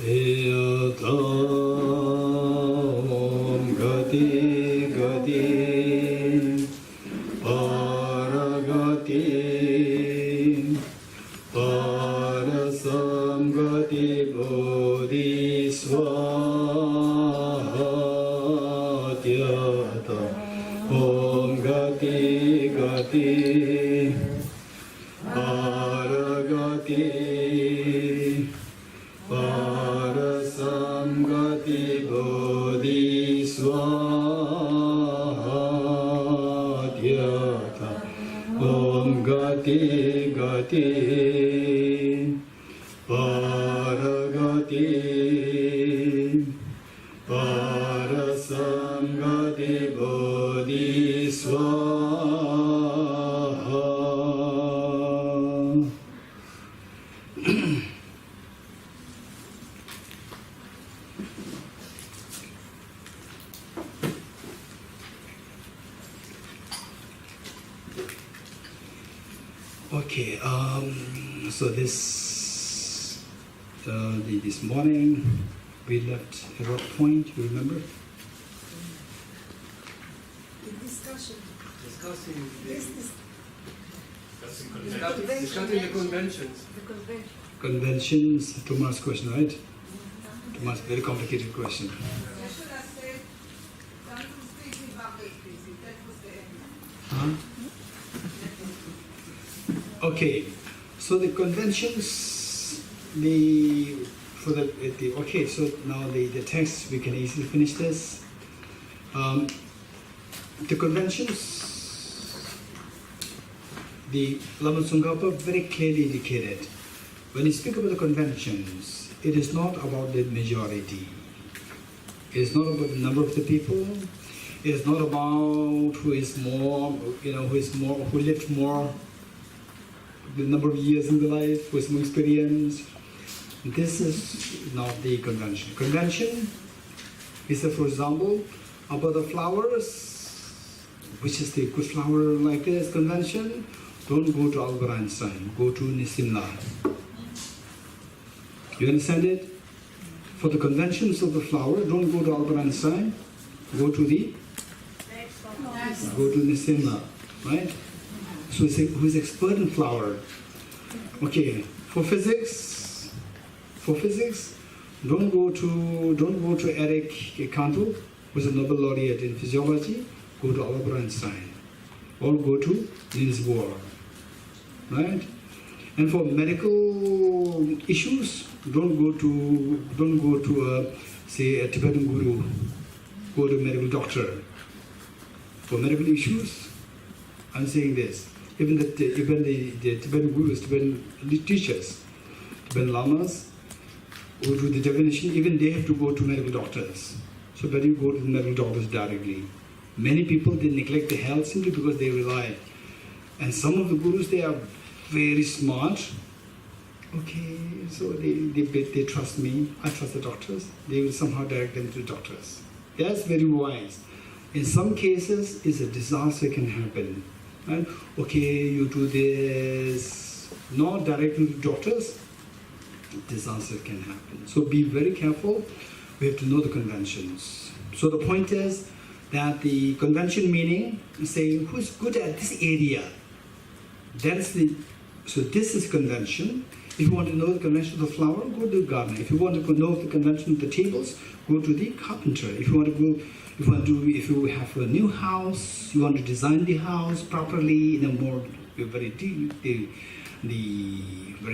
Om Gati Gati Paragati Parasamgati Bodhisvatyata Om Gati Gati Paragati Parasamgati Bodhisvatyata Om Gati Gati Paragati Parasamgati Bodhisvatyata. Okay, so this morning we left at what point, you remember? The discussion. Discussing the conventions. The convention. Conventions, Tomas' question, right? Tomas, very complicated question. You should have said, Damdul speaking Bhagavad Gita. That was the end. Huh? Okay, so the conventions, okay, so now the text, we can easily finish this. The conventions, the Lama Tsongkhapa very clearly indicated, when you speak about the conventions, it is not about the majority. It is not about the number of the people. It is not about who is more, who lived more, the number of years in the life, who is more experienced. This is not the convention. Convention is, for example, about the flowers, which is the good flower like this convention. Don't go to Albert Einstein, go to Nisimla. You understand it? For the conventions of the flower, don't go to Albert Einstein, go to Nisimla, right? So who is expert in flower? Okay, for physics, don't go to Eric Cantu, who is a Nobel laureate in physiology. Go to Albert Einstein, or go to Niels Bohr, right? And for medical issues, don't go to say a Tibetan guru. Go to a medical doctor. For medical issues, I'm saying this. Even the Tibetan gurus, Tibetan teachers, Tibetan lamas, who do the definition, even they have to go to medical doctors. So better you go to the medical doctors directly. Many people, they neglect the health simply because they rely. And some of the gurus, they are very smart. Okay, so they trust me. I trust the doctors. They will somehow direct them to the doctors. That's very wise. In some cases, it's a disaster can happen. Right? Okay, you do this, not directly to doctors, disaster can happen. So be very careful. We have to know the conventions. So the point is that the convention meaning is saying who's good at this area. So this is convention. If you want to know the convention of the flower, go to the gardener. If you want to know the convention of the tables, go to the carpenter. If you have a new house, you want to design the house properly in a more very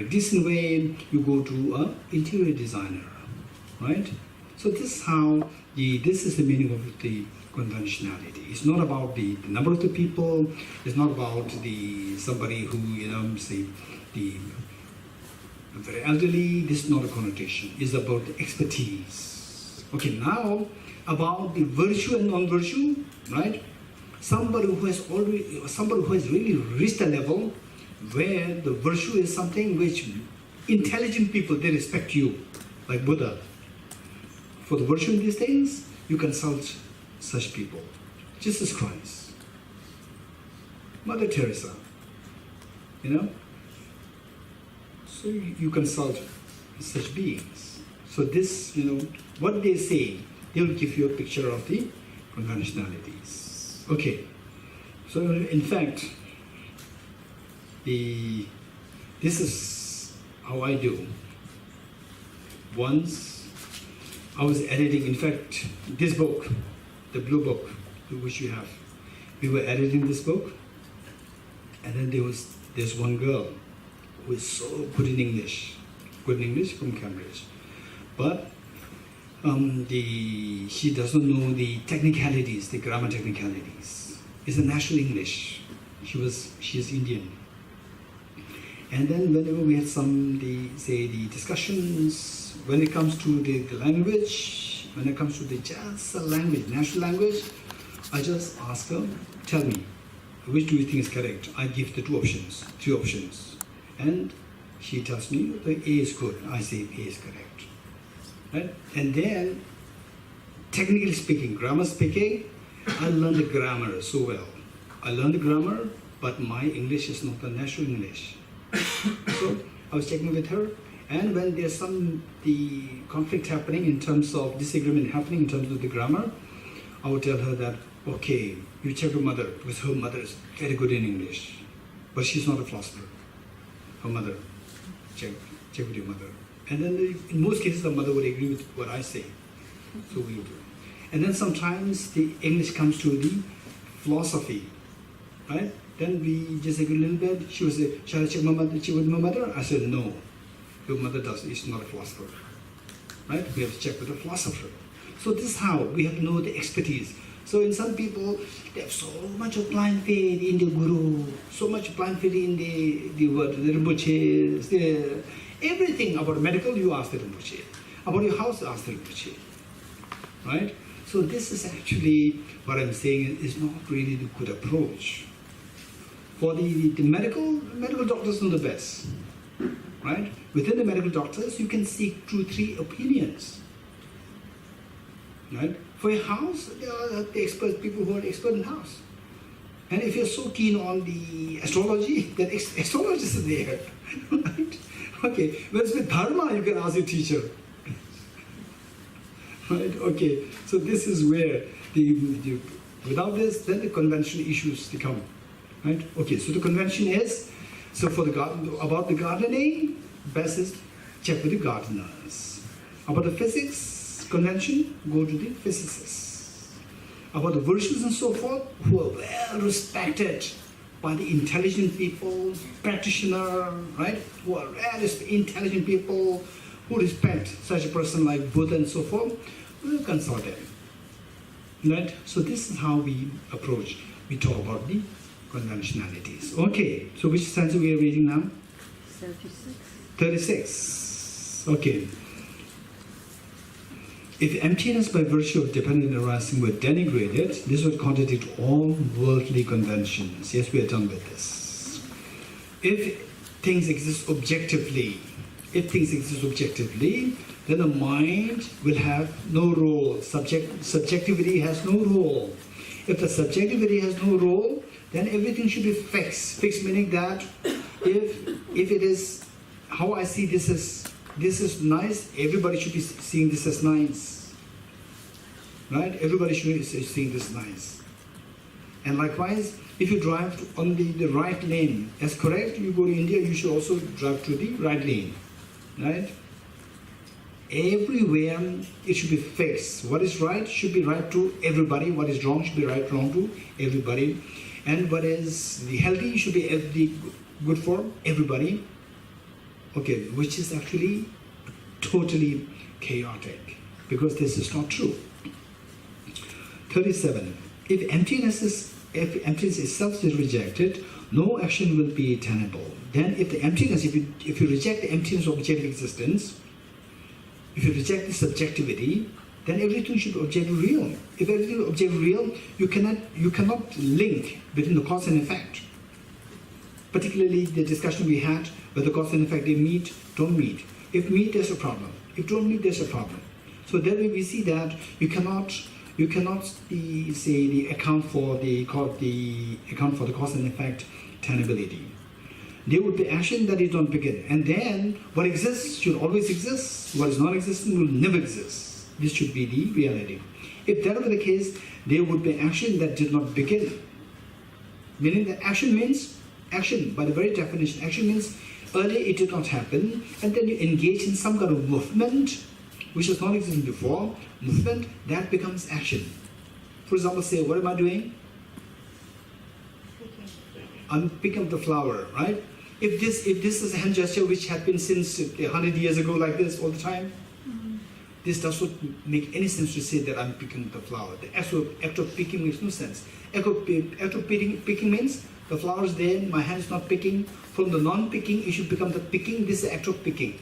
decent way, you go to an interior designer, right? So this is the meaning of the conventionality. It's not about the number of the people. It's not about somebody who say the very elderly. This is not a connotation. It's about the expertise. Okay, now about the virtue and non-virtue, right? Somebody who has really reached a level where the virtue is something which intelligent people, they respect you, like Buddha. For the virtue in these things, you consult such people. Jesus Christ, Mother Teresa, So you consult such beings. So this, what they say, they will give you a picture of the conventionalities. Okay. So in fact, this is how I do. Once I was editing, in fact, this book, the blue book, which you have, we were editing this book, and then there's one girl who is so good in English from Cambridge, but she doesn't know the technicalities, the grammar technicalities. It's a national English. She is Indian. And then whenever we had the discussions, when it comes to the language, when it comes to the just language, national language, I just ask her, tell me, which do you think is correct? I give the three options. And she tells me, the A is good. I say A is correct. Right? And then, technically speaking, grammar speaking, I learned the grammar so well. I learned the grammar, but my English is not the national English. So I was checking with her, and when there's the conflict happening in terms of disagreement happening in terms of the grammar, I would tell her that, okay, you check your mother, because her mother is very good in English, but she's not a philosopher. Her mother, check with your mother. And then in most cases, the mother would agree with what I say. So we do. And then sometimes the English comes to the philosophy, right? Then we disagree a little bit. She would say, shall I check with my mother? I said, no, your mother is not a philosopher, right? We have to check with a philosopher. So this is how we have to know the expertise. So in some people, they have so much of blind faith in the guru, so much blind faith in the Rinpoches, everything about medical, you ask the Rinpoche. About your house, you ask the Rinpoche, right? So this is actually, what I'm saying is not really the good approach. For the medical doctors know the best, right? Within the medical doctors, you can seek 2-3 opinions, right? For a house, there are the expert people who are expert in house. And if you're so keen on the astrology, then astrologists are there, right? Okay, whereas with dharma, you can ask your teacher, right? Okay, so this is where without this, then the conventional issues come. Right? Okay, so the convention is, so for about the gardening, best is check with the gardeners. About the physics convention, go to the physicists. About the virtues and so forth, who are well respected by the intelligent people, practitioner, right? Who are well intelligent people, who respect such a person like Buddha and so forth, we'll consult them. Right? So this is how we approach. We talk about the conventionalities. Okay, so which stanza we are reading now? 36. Okay. If emptiness by virtue of dependent arising were denigrated, this would contradict all worldly conventions. Yes, we are done with this. If things exist objectively, then the mind will have no role. Subjectivity has no role. If the subjectivity has no role, then everything should be fixed. Fixed meaning that if it is how I see this is nice, everybody should be seeing this as nice. Right? Everybody should be seeing this nice. And likewise, if you drive on the right lane, that's correct, you go to India, you should also drive to the right lane. Right? Everywhere it should be fixed. What is right should be right to everybody. What is wrong should be wrong to everybody. And what is the healthy should be good for everybody. Okay, which is actually totally chaotic, because this is not true. 37. If emptiness itself is rejected, no action will be tenable. Then if you reject the emptiness of objective existence, if you reject the subjectivity, then everything should be objectively real. If everything is objectively real, you cannot link between the cause and effect. Particularly the discussion we had, whether cause and effect they meet, don't meet. If meet, there's a problem. If don't meet, there's a problem. So there we see that you cannot account for the cause and effect tenability. there would be action that did not begin. And then what exists should always exist. What is non-existent will never exist. This should be the reality. If that were the case, there would be action that did not begin. Meaning that action means action. By the very definition, action means earlier it did not happen, and then you engage in some kind of movement which was not existing before. Movement, that becomes action. For example, say, what am I doing? I'm picking up the flower, right? If this is a hand gesture which had been since 100 years ago like this all the time, this does not make any sense to say that I'm picking up the flower. The act of picking makes no sense. Act of picking means the flower is there, my hand is not picking. From the non-picking, it should become the picking. This is the act of picking.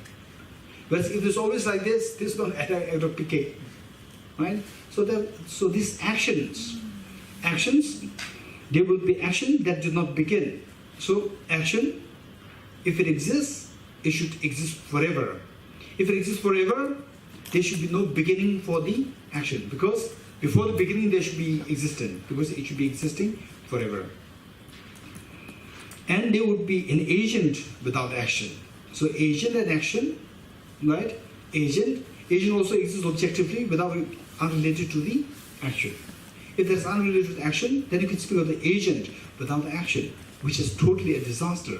Whereas if it's always like this is not an act of picking, right? So these actions, there will be action that did not begin. So action, if it exists, it should exist forever. If it exists forever, there should be no beginning for the action, because before the beginning there should be existent, because it should be existing forever. And there would be an agent without action. So agent and action, right? Agent also exists objectively without unrelated to the action. If there's unrelated action, then you can speak of the agent without action, which is totally a disaster.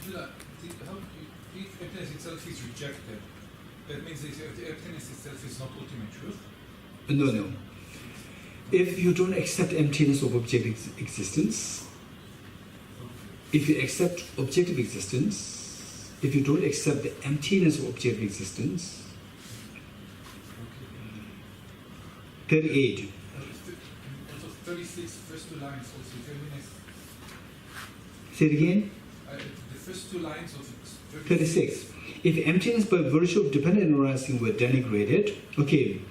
If emptiness itself is rejected, that means that the emptiness itself is not ultimate truth? No. If you don't accept emptiness of objective existence, if you accept objective existence, if you don't accept the emptiness of objective existence, 38. 36, first two lines also, feminist. Say it again. The first two lines of 36. If emptiness by virtue of dependent arising were denigrated, okay.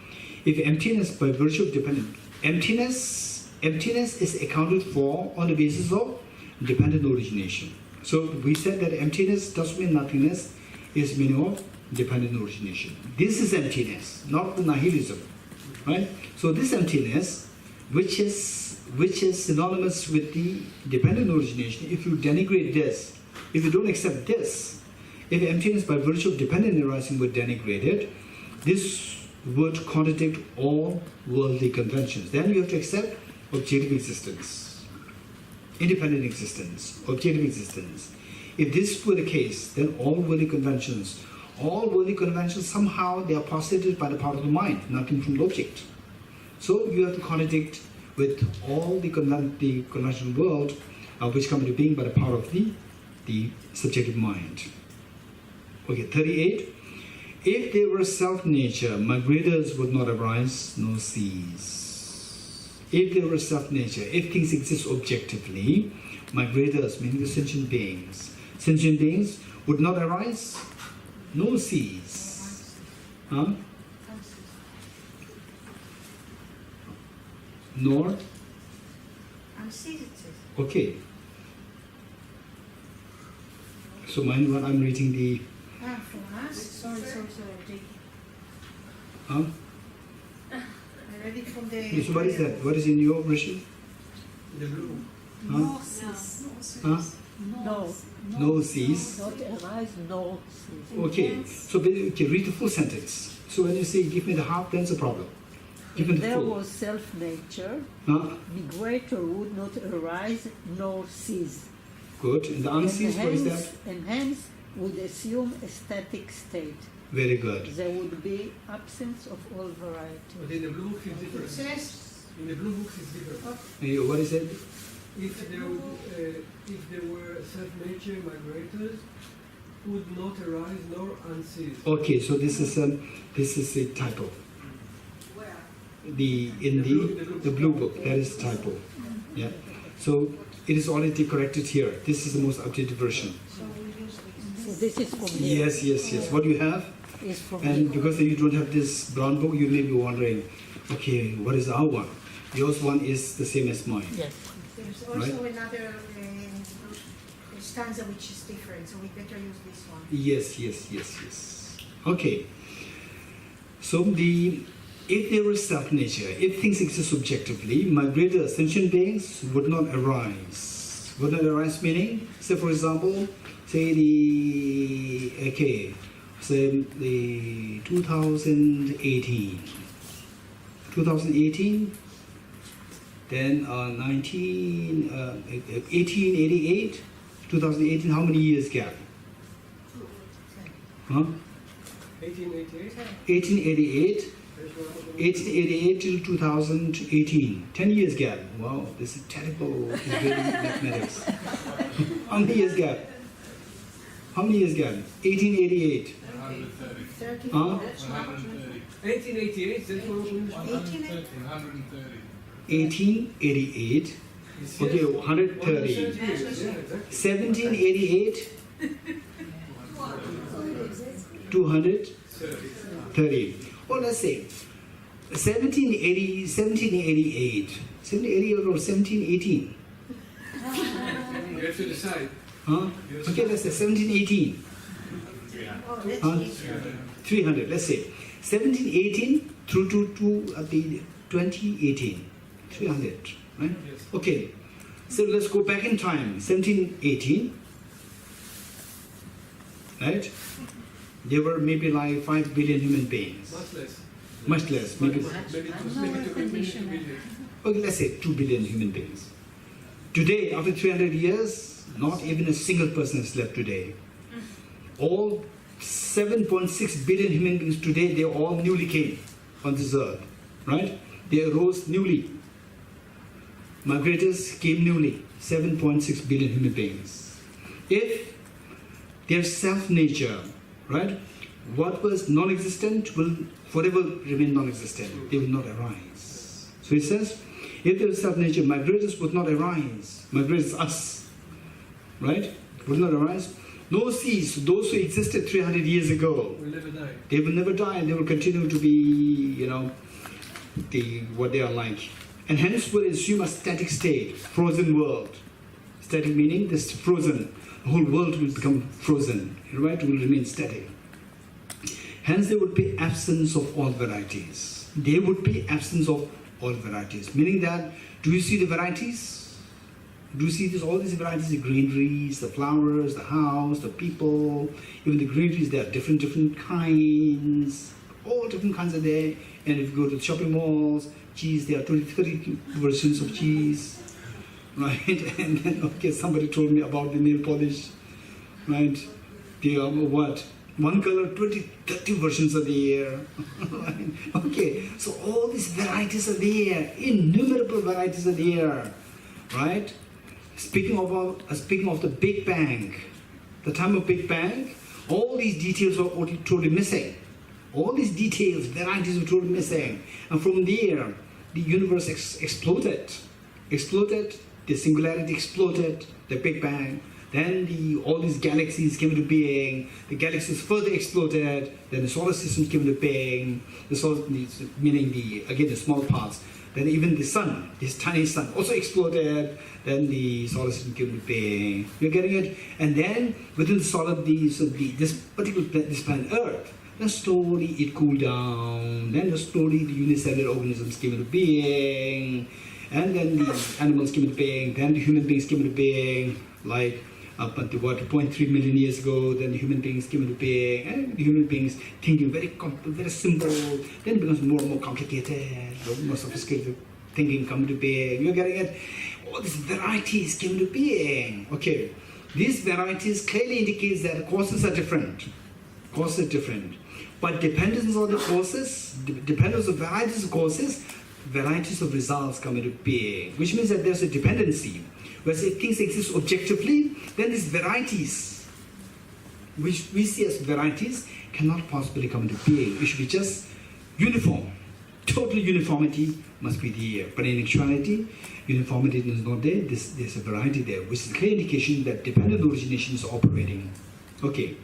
If emptiness by virtue of dependent, emptiness is accounted for on the basis of dependent origination. So we said that emptiness doesn't mean nothingness, is meaning of dependent origination. This is emptiness, not nihilism, right? So this emptiness, which is synonymous with the dependent origination, if you denigrate this, if you don't accept this, if emptiness by virtue of dependent arising were denigrated, this would contradict all worldly conventions. Then you have to accept objective existence, independent existence, objective existence. If this were the case, then all worldly conventions somehow they are postulated by the part of the mind, nothing from the object. So you have to contradict with all the conventional world which come into being by the power of the subjective mind. Okay, 38. If there were self-nature, migrators would not arise nor cease. If there were self-nature, if things exist objectively, migrators, meaning the sentient beings would not arise nor cease. Huh? Nor? Okay. So mind what I'm reading the... for us? Sorry. Huh? I read it from the... So what is that? What is in your version? The blue. Huh? Huh? No cease. Not arise, no cease. Okay. So read the full sentence. So when you say give me the half, then it's a problem. Give me If the there full. was self-nature, Huh? migrator would not arise nor cease. Good. And the unceased, what is that? And hence would assume a static state. Very good. There would be absence of all variety. But in the blue book it's It different. says, In the blue book it's different. What is it? If there were self-nature migrators, would not arise nor uncease. Okay, so this is a typo. Where? The blue book, that is the typo. Yeah. So it is already corrected here. This is the most updated version. so we use this. So this is from here. Yes. What you have, Is from and here. because you don't have this brown book, you may be wondering, okay, what is our one? Yours one is the same as mine. Yes. There's also another stanza which is different, so we better use this one. Yes. Okay. So if there was self-nature, if things exist subjectively, migrators, sentient beings would not arise. Would not arise meaning, say for example, say the 2018, then 1888, 2018, how many years gap? Huh? 1888. 1888. That's one of the- 1888 till 2018, 10 years gap. Wow, this is terrible mathematics. How many years gap? How many years gap? 1888. 130. 30 Huh? 130. 1888, that's one of the- 130. 130. 1888. It's Okay, yes. 130. Yeah, exactly. 1788, 230. Or let's say 1788, 1788 or 1718. You have to decide. Huh? Okay, let's say 1718. Oh, that's Huh? easier. 300, let's say 1718 through to the 2018, 300, right? Yes. Okay, so let's go back in time. 1718, right? There were maybe like 5 billion human beings, Much less. much less, maybe. Maybe two billion. Okay, let's say 2 billion human beings. Today, after 300 years, not even a single person is left today. All 7.6 billion human beings today, they all newly came on this earth, right? They arose newly. Migrators came newly, 7.6 billion human beings. If their self-nature, right, what was non-existent will forever remain non-existent. They will not arise. So it says, if their self-nature, migrators would not arise. Migrators, us, right, would not arise. No seas, those who existed 300 years ago, Will never die. they will never die, and they will continue to be, you know, what they are like. And hence will assume a static state, frozen world. Static meaning this frozen. The whole world will become frozen, right? It will remain static. Hence there would be absence of all varieties. There would be absence of all varieties. Meaning that, do you see the varieties? Do you see this, all these varieties, the greeneries, the flowers, the house, the people, even the greeneries, there are different kinds. All different kinds are there. And if you go to the shopping malls, cheese, there are 20, 30 versions of cheese. Right? And then, okay, somebody told me about the nail polish. Right? They are what? One color, 20, 30 versions are there. Right? Okay, so all these varieties are there. Innumerable varieties are there. Right? Speaking of the Big Bang, the time of Big Bang, all these details are totally missing. All these details, varieties were totally missing. And from there, the universe exploded. Exploded, the singularity exploded, the Big Bang. Then all these galaxies came into being. The galaxies further exploded. Then the solar system came into being. Meaning the small parts. Then even the sun, this tiny sun, also exploded. Then the solar system came into being. You're getting it? And then within the solar, this particular this planet Earth, then slowly it cooled down. Then slowly the unicellular organisms came into being. And then the animals came into being. Then the human beings came into being. Like up until 0.3 million years ago, then the human beings came into being, and the human beings thinking very simple, then it becomes more and more complicated, more sophisticated thinking come into being. You're getting it? All these varieties came into being. Okay, these varieties clearly indicates that causes are different. Causes are different. But dependence on the causes, dependence of varieties of causes, varieties of results come into being, which means that there's a dependency. Whereas if things exist objectively, then these varieties, which we see as varieties, cannot possibly come into being. It should be just uniform. Total uniformity must be there. But in actuality, uniformity is not there. There's a variety there, which is a clear indication that dependent origination is operating. Okay.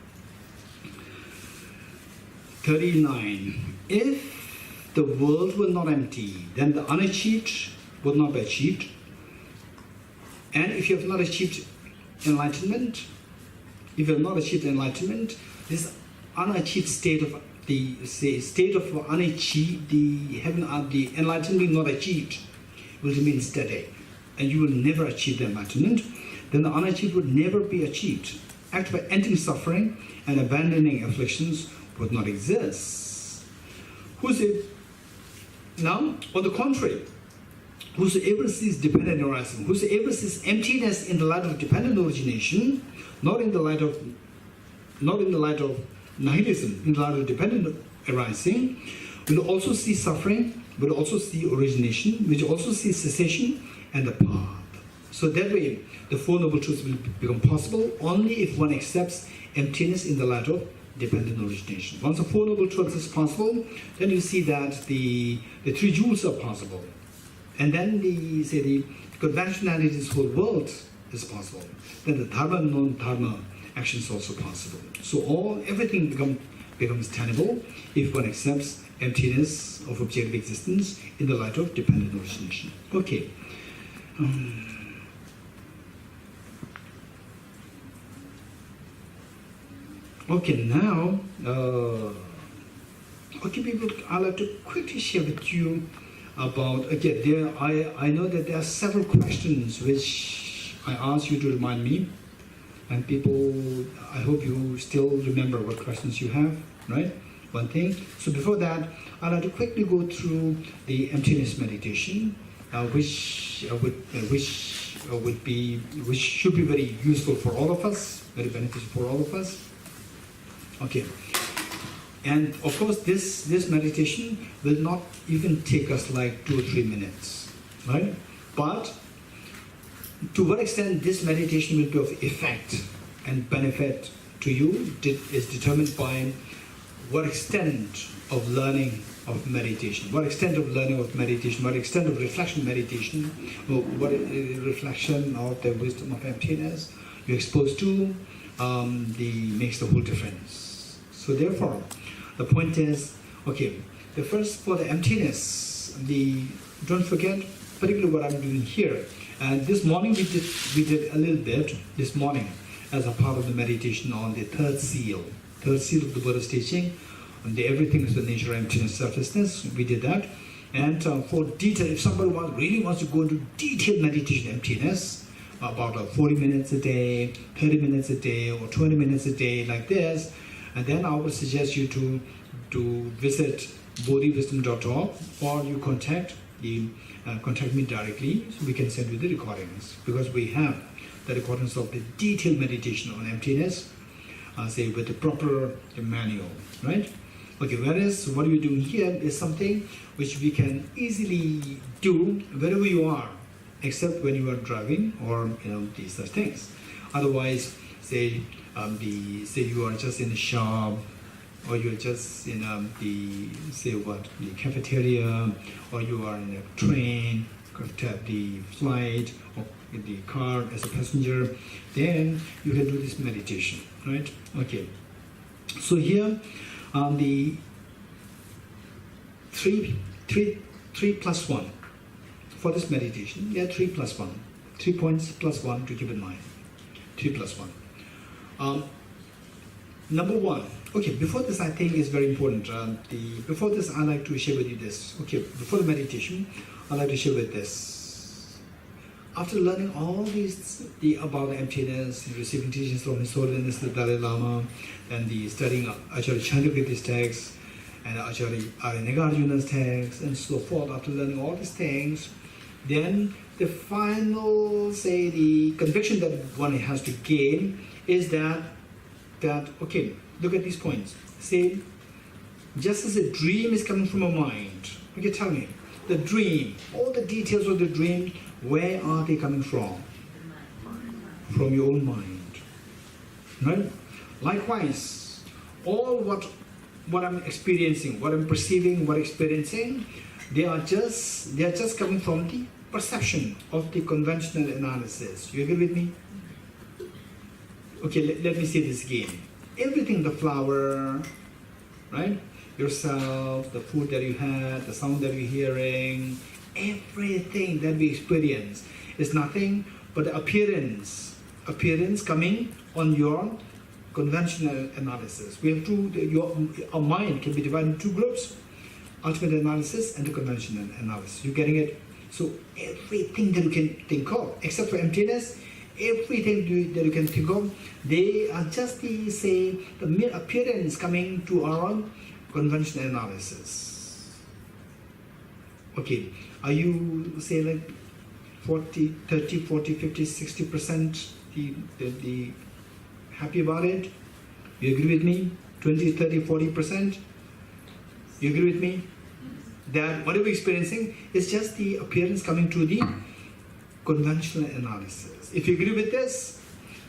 39. If the world were not empty, then the unachieved would not be achieved. And if you have not achieved enlightenment, this unachieved state of the enlightenment not achieved will remain static, and you will never achieve the enlightenment. then the unachieved would never be achieved. Act by ending suffering and abandoning afflictions would not exist. Now, on the contrary, whosoever sees dependent arising, whosoever sees emptiness in the light of dependent origination, not in the light of nihilism, in the light of dependent arising, will also see suffering, will also see origination, will also see cessation and the path. So that way, the Four Noble Truths will become possible only if one accepts emptiness in the light of dependent origination. Once the Four Noble Truths is possible, then you see that the three jewels are possible. And then the conventionalities whole world is possible. Then the dharma and non-dharma action is also possible. So everything becomes tenable if one accepts emptiness of objective existence in the light of dependent origination. Okay. Okay, now, people, I'd like to quickly share with you about, again, I know that there are several questions which I ask you to remind me, and people, I hope you still remember what questions you have, right? One thing. So before that, I'd like to quickly go through the emptiness meditation, which should be very useful for all of us, very beneficial for all of us. Okay, and of course this meditation will not even take us like 2 or 3 minutes, right? But to what extent this meditation will be of effect and benefit to you is determined by what extent of learning of meditation, what extent of learning of meditation, what extent of reflection meditation, or what reflection of the wisdom of emptiness you're exposed to makes the whole difference. So therefore, the point is, okay, the first for the emptiness, don't forget, particularly what I'm doing here. And this morning we did a little bit this morning as a part of the meditation on the third seal of the Buddha's teaching, on the everything is the nature, emptiness, selflessness. We did that. And for detail, if somebody really wants to go into detailed meditation emptiness, about 40 minutes a day, 30 minutes a day, or 20 minutes a day, like this, and then I would suggest you to visit bodhiwisdom.org, or you contact me directly, so we can send you the recordings, because we have the recordings of the detailed meditation on emptiness, say with the proper manual, right? Okay, whereas what we're doing here is something which we can easily do wherever you are, except when you are driving or these such things. Otherwise, say you are just in the shop, or you're just in the cafeteria, or you are in a train, the flight, or in the car as a passenger, then you can do this meditation, right? Okay. So here, the 3 plus 1 for this meditation. Yeah, 3 plus 1. 3 points plus 1 to keep in mind. 3 plus 1. Number 1. Okay, before this I think is very important. Before this I like to share with you this. Okay, before the meditation, I like to share with this. After learning all these about the emptiness, receiving teachings from His Holiness the Dalai Lama, and studying Acharya Chandrakirti's texts, and Acharya Nagarjuna's texts, and so forth, after learning all these things, then the final, the conviction that one has to gain is that okay, look at these points. Say, just as a dream is coming from a mind, okay, tell me, the dream, all the details of the dream, where are they coming from? From your own mind, right? Likewise, all what I'm experiencing, what I'm perceiving, what I'm experiencing, they are just coming from the perception of the conventional analysis. You agree with me? Okay, let me say this again. Everything, the flower, right? Yourself, the food that you had, the sound that you're hearing, everything that we experience is nothing but the appearance coming on your conventional analysis. We have our mind can be divided into 2 groups: ultimate analysis and the conventional analysis. You getting it? So everything that you can think of, except for emptiness, everything that you can think of, they are just the, say, the mere appearance coming to our conventional analysis. Okay, are you, say, like 40, 30, 40, 50, 60% the happy about it? You agree with me? 20, 30, 40%? You agree with me? That whatever we're experiencing is just the appearance coming to the conventional analysis. If you agree with this,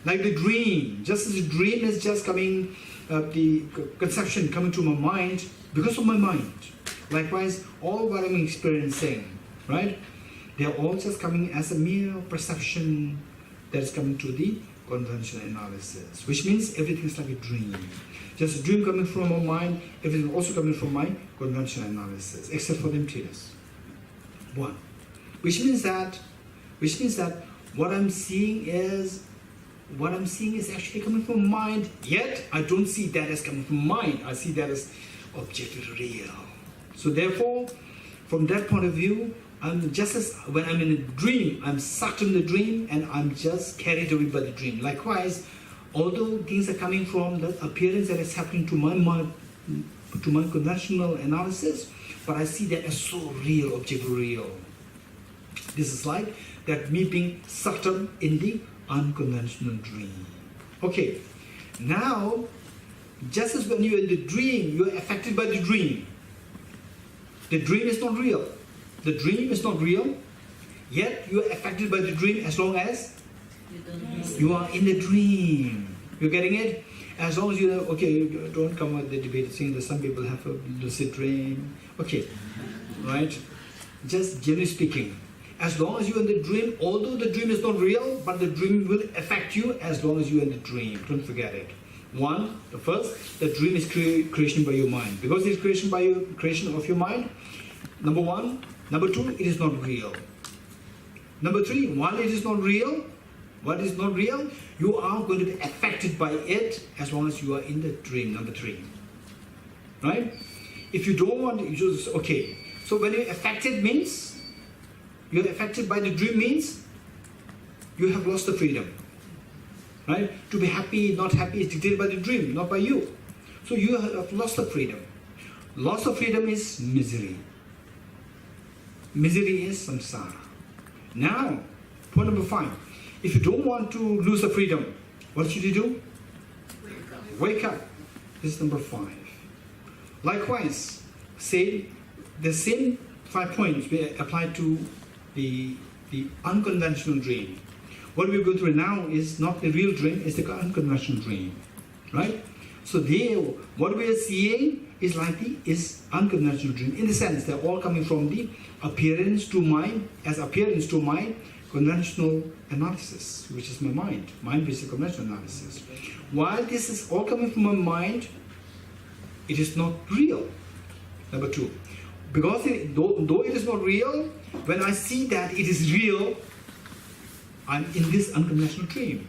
like the dream, just as the dream is just coming, the conception coming to my mind because of my mind. Likewise, all what I'm experiencing, right? They're all just coming as a mere perception that is coming to the conventional analysis, which means everything is like a dream. Just a dream coming from my mind, everything also coming from my conventional analysis, except for the emptiness. One. Which means that what I'm seeing is actually coming from mind, yet I don't see that as coming from mind. I see that as objectively real. So therefore, from that point of view, I'm just as when I'm in a dream, I'm sucked in the dream and I'm just carried away by the dream. Likewise, although things are coming from the appearance that is happening to my mind, to my conventional analysis, but I see that as so real, objectively real. This is like that me being sucked up in the unconventional dream. Okay, now, just as when you're in the dream, you're affected by the dream. The dream is not real. The dream is not real, yet you are affected by the dream as long as you are in the dream. You're getting it? As long as you know, okay, don't come with the debate saying that some people have a lucid dream. Okay, right? Just generally speaking, as long as you're in the dream, although the dream is not real, but the dream will affect you as long as you're in the dream. Don't forget it. One, the first, the dream is creation by your mind. Because it's creation of your mind, number one. Number two, it is not real. Number three, while it is not real, you are going to be affected by it as long as you are in the dream. Number three. Right? If you don't want, you just, okay. So when you're affected means, you're affected by the dream means, you have lost the freedom. Right? To be happy, not happy is dictated by the dream, not by you. So you have lost the freedom. Loss of freedom is misery. Misery is samsara. Now, point number 5. If you don't want to lose the freedom, what should you do? Wake up. This is number 5. Likewise, say the same 5 points we apply to the unconventional dream. What we go through now is not the real dream, it's the unconventional dream. Right? So there, what we are seeing is unconventional dream. In the sense, they're all coming from the appearance to mind, as appearance to my conventional analysis, which is my mind. Mind-based conventional analysis. While this is all coming from my mind, it is not real. Number 2. Because though it is not real, when I see that it is real, I'm in this unconventional dream.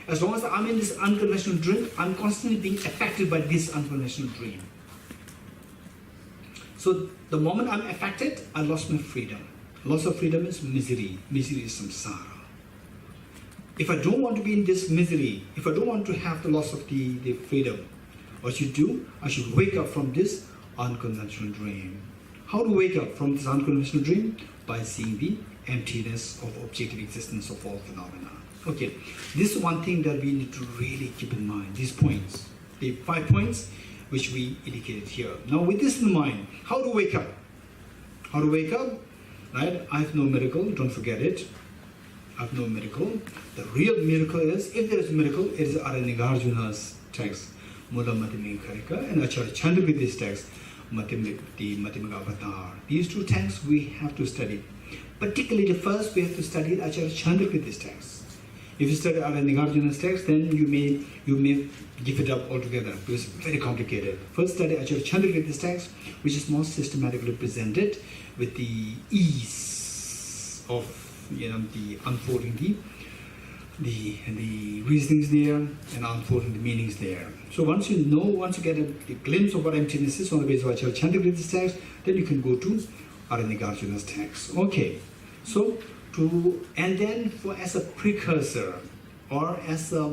As long as I'm in this unconventional dream, I'm constantly being affected by this unconventional dream. So the moment I'm affected, I lost my freedom. Loss of freedom is misery. Misery is samsara. If I don't want to be in this misery, if I don't want to have the loss of the freedom, what should I do? I should wake up from this unconventional dream. How to wake up from this unconventional dream? By seeing the emptiness of objective existence of all phenomena. Okay, this is one thing that we need to really keep in mind. These points, the 5 points which we indicated here. Now with this in mind, how to wake up? How to wake up? Right? I have no miracle, don't forget it. I have no miracle. The real miracle is, if there is a miracle, it is Aranigarjuna's text, Mula Madhyamika Karika, and Acharya Chandrakirti's text, Madhyamika Avatar. These 2 texts we have to study. Particularly the first, we have to study Acharya Chandrakirti's text. If you study Aranigarjuna's text, then you may give it up altogether because it's very complicated. First study Acharya Chandrakirti's text, which is more systematically presented with the ease of the unfolding the reasonings there and unfolding the meanings there. So once you get a glimpse of what emptiness is on the basis of Acharya Chandrakirti's text, then you can go to Aranigarjuna's text. Okay, so as a precursor, or as a